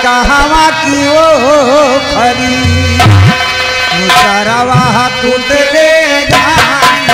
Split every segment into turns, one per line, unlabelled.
कहवा की ओ खरी मुसरवा कुटले धान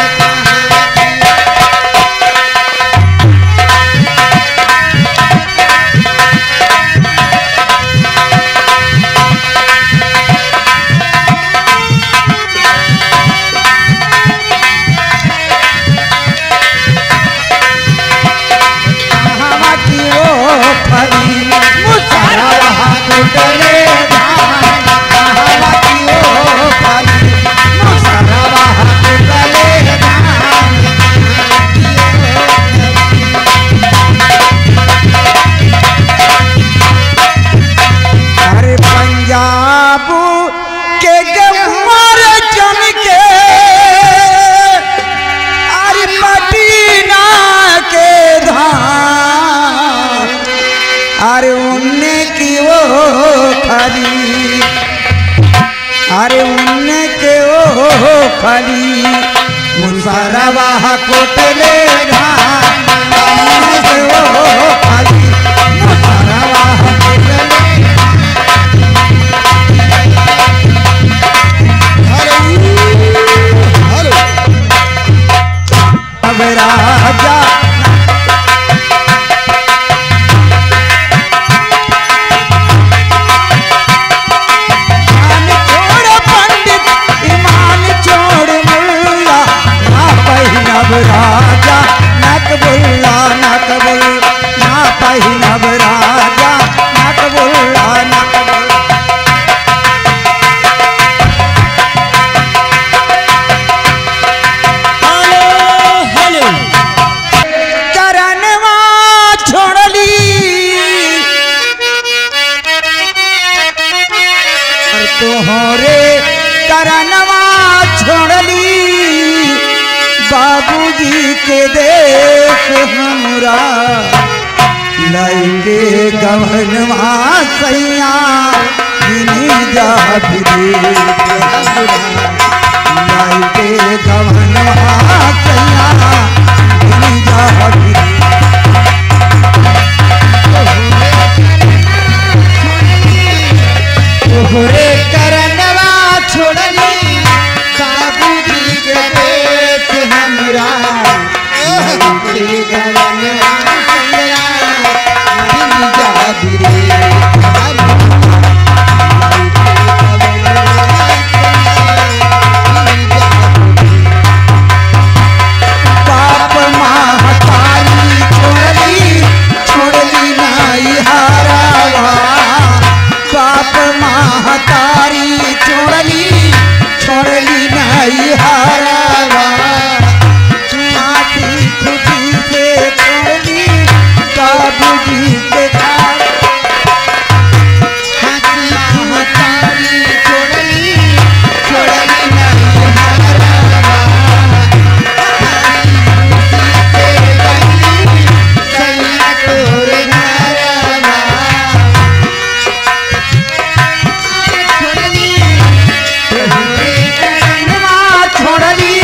खरी मुसरवा कुटले धान खरी मुसरवा कुटले अब राजा राजा नकबुल्ला नकबुल ना पहिनब राजा नकबुल्ला नकबुल हेलो करनवा छोड़ली तोहरे करनवा छोड़ली बाबूजी के देश हमरा लैके गवनवा सैया जा लैके गवनवा सैया जा तोहरे करनवा छोड़ली बाबूजी के देश हमरा बाप महतारी छोड़ली नाई हारावा बाप महतारी छोड़ली नाई हारावा बाबूजी के घर महतारी छोड़ली नहीं हरावा सैया तोरे घरवा छोड़ली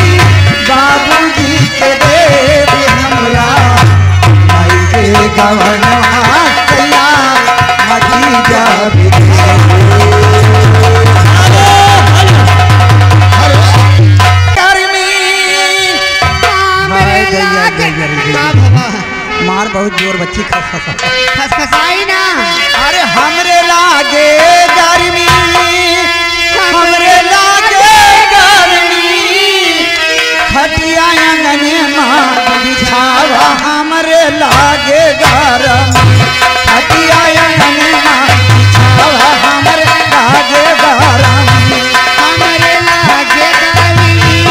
बाबूजी के देश हमरा गवनवा सैया जा मार बहुत जोर बच्ची खसखसाई ना अरे हमरे लागे गर्मी हमरे लागे गर्मी खटिया अंगने माँ बिछावा हमरे लागे गर्मी खटिया अंगने माँ बिछावा हमरे लागे गर्मी हमरे लागे गर्मी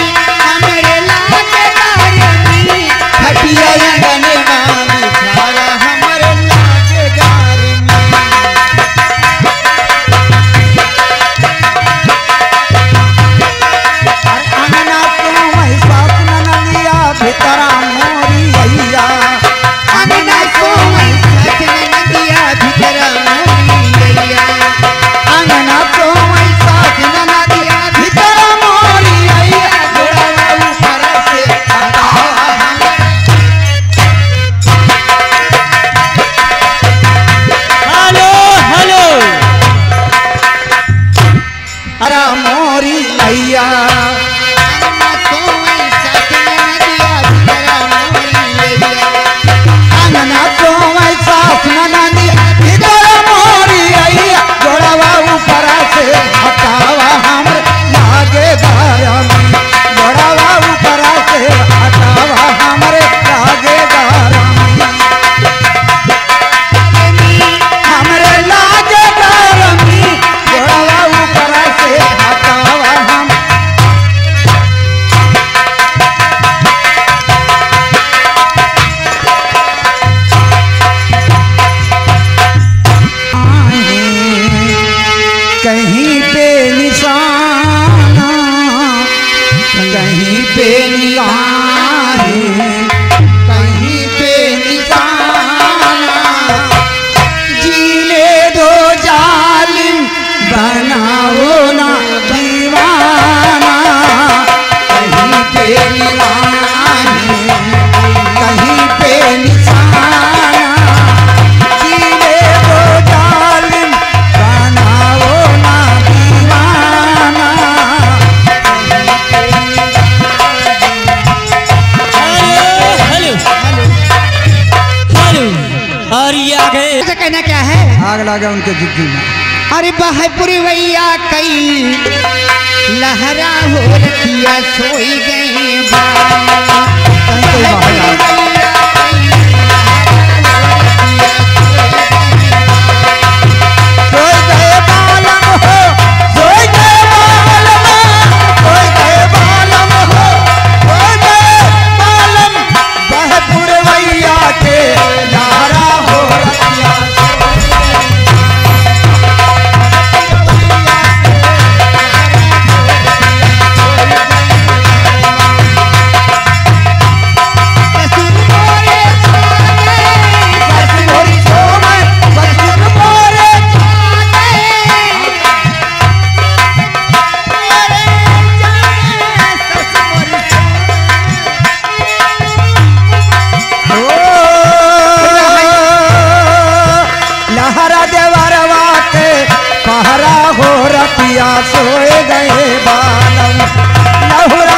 हमरे लागे गर्मी खटिया अंगने माँ बिछावा हमरे लागे गर्मी अंगना तू महिषा ननिया भितरा मोरी भैया अंगना तू महिषा आग लगा उनके जिद्दी में।
अरे बहपुरी भैया कई लहरा हो रखिया सोई गई
सोए गए बालम लहुरा